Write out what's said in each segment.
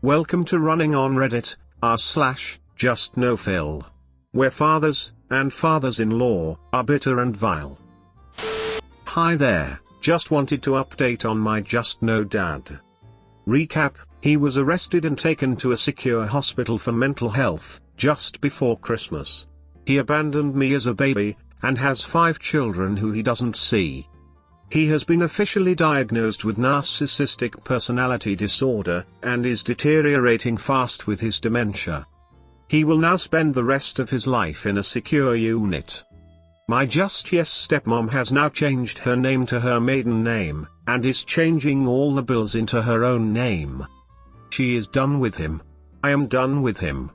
Welcome to running on Reddit, r/JUSTNOFIL. Where fathers, and fathers-in-law, are bitter and vile. Hi there, just wanted to update on my Just No Dad. Recap, he was arrested and taken to a secure hospital for mental health, just before Christmas. He abandoned me as a baby, and has 5 children who he doesn't see. He has been officially diagnosed with narcissistic personality disorder, and is deteriorating fast with his dementia. He will now spend the rest of his life in a secure unit. My Just Yes stepmom has now changed her name to her maiden name, and is changing all the bills into her own name. She is done with him. I am done with him.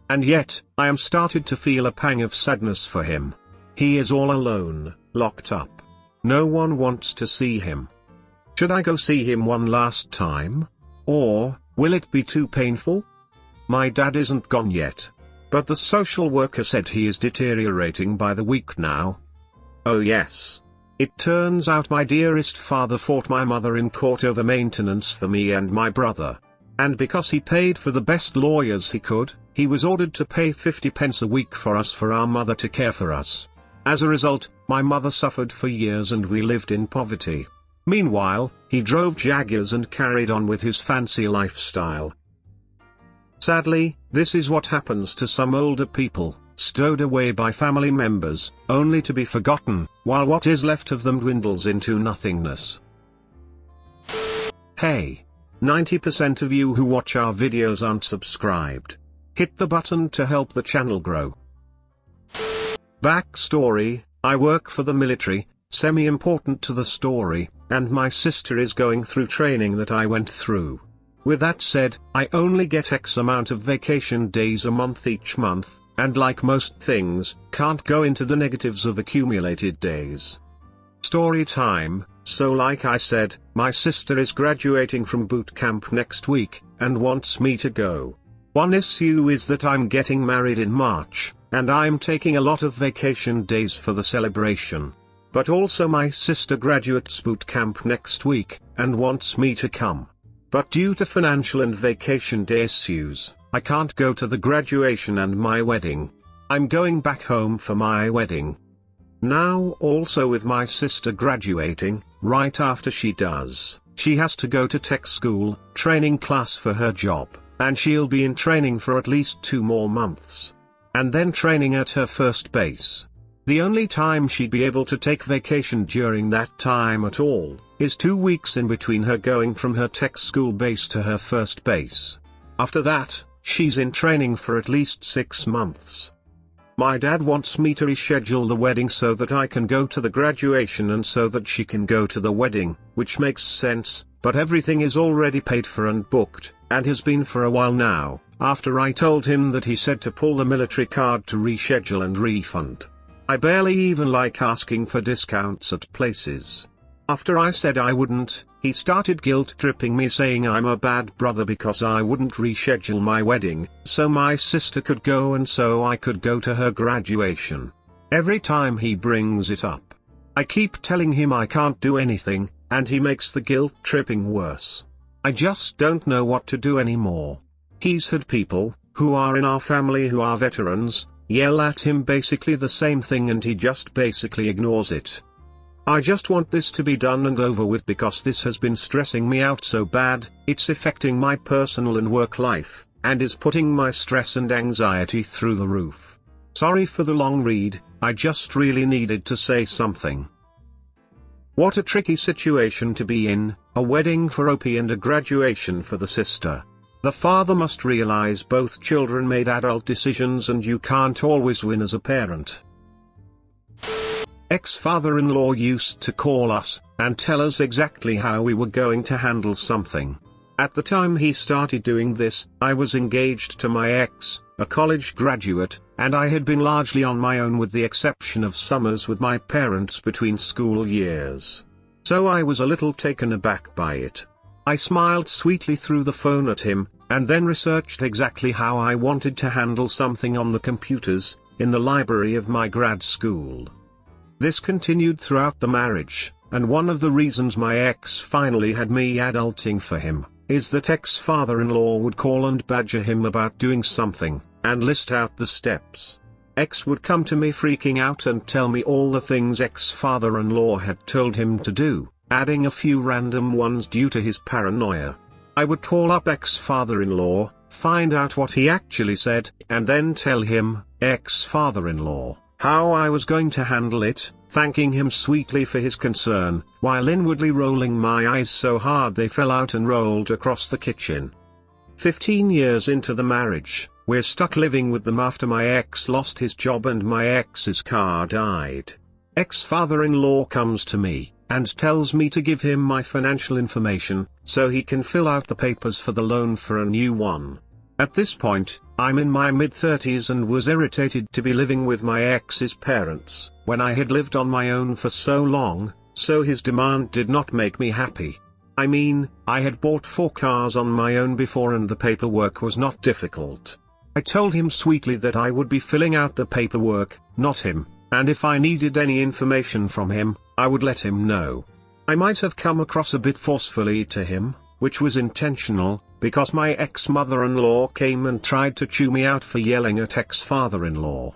And yet, I am started to feel a pang of sadness for him. He is all alone, locked up. No one wants to see him. Should I go see him one last time? Or, will it be too painful? My dad isn't gone yet. But the social worker said he is deteriorating by the week now. Oh yes. It turns out my dearest father fought my mother in court over maintenance for me and my brother. And because he paid for the best lawyers he could, he was ordered to pay 50 pence a week for our mother to care for us. As a result, my mother suffered for years and we lived in poverty. Meanwhile, he drove Jaguars and carried on with his fancy lifestyle. Sadly, this is what happens to some older people, stowed away by family members, only to be forgotten, while what is left of them dwindles into nothingness. Hey! 90% of you who watch our videos aren't subscribed. Hit the button to help the channel grow. Backstory, I work for the military, semi-important to the story, and my sister is going through training that I went through. With that said, I only get X amount of vacation days a month each month, and like most things, can't go into the negatives of accumulated days. Story time, so like I said, my sister is graduating from boot camp next week, and wants me to go. One issue is that I'm getting married in March, and I'm taking a lot of vacation days for the celebration. But also my sister graduates boot camp next week, and wants me to come. But due to financial and vacation day issues, I can't go to the graduation and my wedding. I'm going back home for my wedding. Now also with my sister graduating, right after she does, she has to go to tech school, training class for her job, and she'll be in training for at least 2 more months. And then training at her first base. The only time she'd be able to take vacation during that time at all, is 2 weeks in between her going from her tech school base to her first base. After that, she's in training for at least 6 months. My dad wants me to reschedule the wedding so that I can go to the graduation and so that she can go to the wedding, which makes sense, but everything is already paid for and booked, and has been for a while now, after I told him that he said to pull the military card to reschedule and refund. I barely even like asking for discounts at places. After I said I wouldn't, he started guilt-tripping me saying I'm a bad brother because I wouldn't reschedule my wedding, so my sister could go and so I could go to her graduation. Every time he brings it up, I keep telling him I can't do anything, and he makes the guilt-tripping worse. I just don't know what to do anymore. He's had people, who are in our family who are veterans, yell at him basically the same thing and he just basically ignores it. I just want this to be done and over with because this has been stressing me out so bad, it's affecting my personal and work life, and is putting my stress and anxiety through the roof. Sorry for the long read, I just really needed to say something. What a tricky situation to be in, a wedding for OP and a graduation for the sister. The father must realize both children made adult decisions and you can't always win as a parent. Ex-father-in-law used to call us, and tell us exactly how we were going to handle something. At the time he started doing this, I was engaged to my ex, a college graduate, and I had been largely on my own with the exception of summers with my parents between school years. So I was a little taken aback by it. I smiled sweetly through the phone at him, and then researched exactly how I wanted to handle something on the computers, in the library of my grad school. This continued throughout the marriage, and one of the reasons my ex finally had me adulting for him, is that ex-father-in-law would call and badger him about doing something, and list out the steps. Ex would come to me freaking out and tell me all the things ex-father-in-law had told him to do, adding a few random ones due to his paranoia. I would call up ex-father-in-law, find out what he actually said, and then tell him, ex-father-in-law, how I was going to handle it, thanking him sweetly for his concern, while inwardly rolling my eyes so hard they fell out and rolled across the kitchen. 15 years into the marriage, we're stuck living with them after my ex lost his job and my ex's car died. Ex-father-in-law comes to me, and tells me to give him my financial information, so he can fill out the papers for the loan for a new one. At this point, I'm in my mid-30s and was irritated to be living with my ex's parents, when I had lived on my own for so long, so his demand did not make me happy. I mean, I had bought 4 cars on my own before and the paperwork was not difficult. I told him sweetly that I would be filling out the paperwork, not him, and if I needed any information from him, I would let him know. I might have come across a bit forcefully to him, which was intentional, because my ex-mother-in-law came and tried to chew me out for yelling at ex-father-in-law.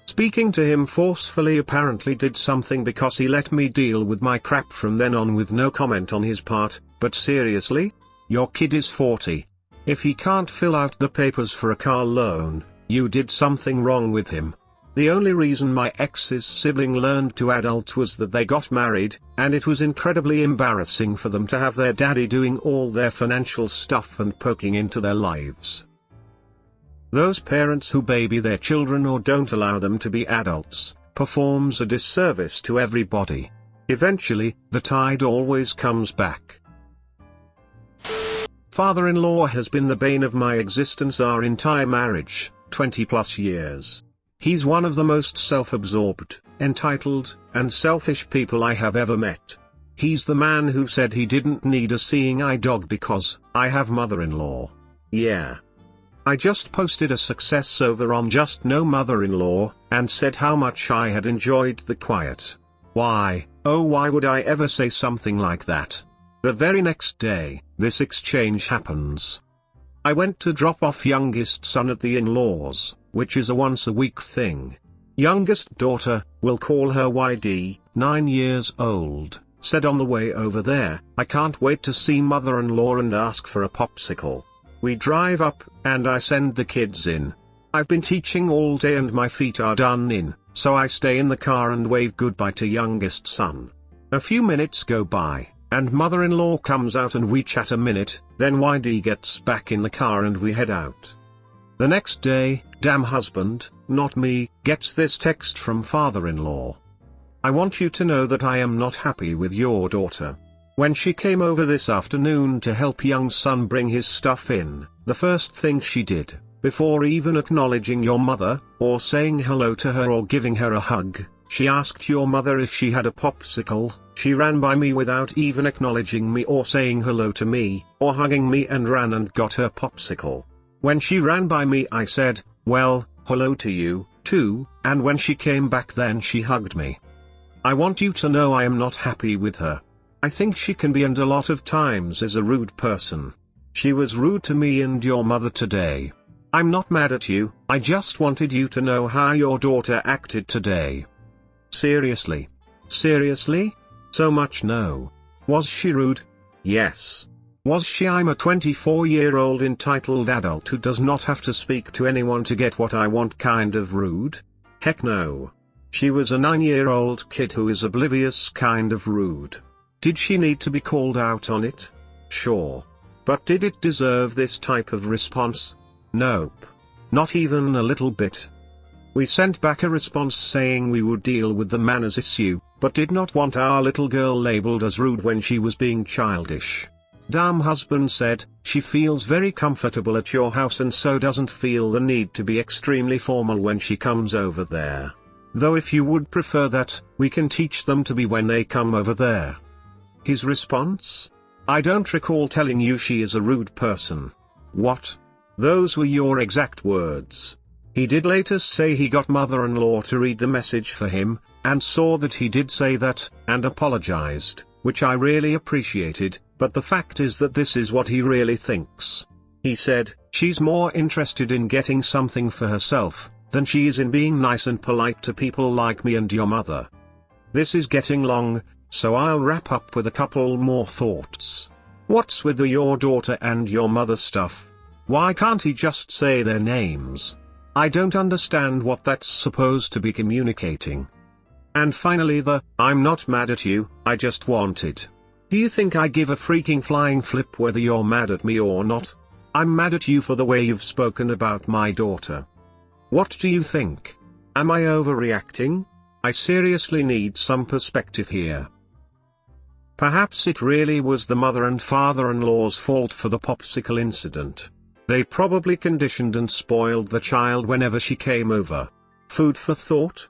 Speaking to him forcefully apparently did something because he let me deal with my crap from then on with no comment on his part, but seriously? Your kid is 40. If he can't fill out the papers for a car loan, you did something wrong with him. The only reason my ex's sibling learned to adult was that they got married, and it was incredibly embarrassing for them to have their daddy doing all their financial stuff and poking into their lives. Those parents who baby their children or don't allow them to be adults, performs a disservice to everybody. Eventually, the tide always comes back. Father-in-law has been the bane of my existence our entire marriage, 20+ years. He's one of the most self-absorbed, entitled, and selfish people I have ever met. He's the man who said he didn't need a seeing eye dog because I have mother-in-law. Yeah. I just posted a success over on Just No Mother-in-law, and said how much I had enjoyed the quiet. Why, oh why would I ever say something like that? The very next day, this exchange happens. I went to drop off youngest son at the in-laws, which is a once-a-week thing. Youngest daughter, we'll call her YD, 9 years old, said on the way over there, I can't wait to see mother-in-law and ask for a popsicle. We drive up, and I send the kids in. I've been teaching all day and my feet are done in, so I stay in the car and wave goodbye to youngest son. A few minutes go by, and mother-in-law comes out and we chat a minute, then YD gets back in the car and we head out. The next day, damn husband, not me, gets this text from father-in-law. I want you to know that I am not happy with your daughter. When she came over this afternoon to help young son bring his stuff in, the first thing she did, before even acknowledging your mother, or saying hello to her or giving her a hug, she asked your mother if she had a popsicle. She ran by me without even acknowledging me or saying hello to me, or hugging me and ran and got her popsicle. When she ran by me I said, well, hello to you, too, and when she came back then she hugged me. I want you to know I am not happy with her. I think she can be and a lot of times is a rude person. She was rude to me and your mother today. I'm not mad at you, I just wanted you to know how your daughter acted today. Seriously? Seriously? So much no. Was she rude? Yes. Was she? I'm a 24-year-old entitled adult who does not have to speak to anyone to get what I want kind of rude? Heck no. She was a 9-year-old kid who is oblivious kind of rude. Did she need to be called out on it? Sure. But did it deserve this type of response? Nope. Not even a little bit. We sent back a response saying we would deal with the manners issue, but did not want our little girl labeled as rude when she was being childish. Damn husband said, she feels very comfortable at your house and so doesn't feel the need to be extremely formal when she comes over there. Though if you would prefer that, we can teach them to be when they come over there. His response? I don't recall telling you she is a rude person. What? Those were your exact words. He did later say he got mother-in-law to read the message for him, and saw that he did say that, and apologized. which I really appreciated, but the fact is that this is what he really thinks. He said, she's more interested in getting something for herself, than she is in being nice and polite to people like me and your mother. This is getting long, so I'll wrap up with a couple more thoughts. What's with your daughter and your mother stuff? Why can't he just say their names? I don't understand what that's supposed to be communicating. And finally I'm not mad at you, I just wanted. Do you think I give a freaking flying flip whether you're mad at me or not? I'm mad at you for the way you've spoken about my daughter. What do you think? Am I overreacting? I seriously need some perspective here. Perhaps it really was the mother and father-in-law's fault for the popsicle incident. They probably conditioned and spoiled the child whenever she came over. Food for thought?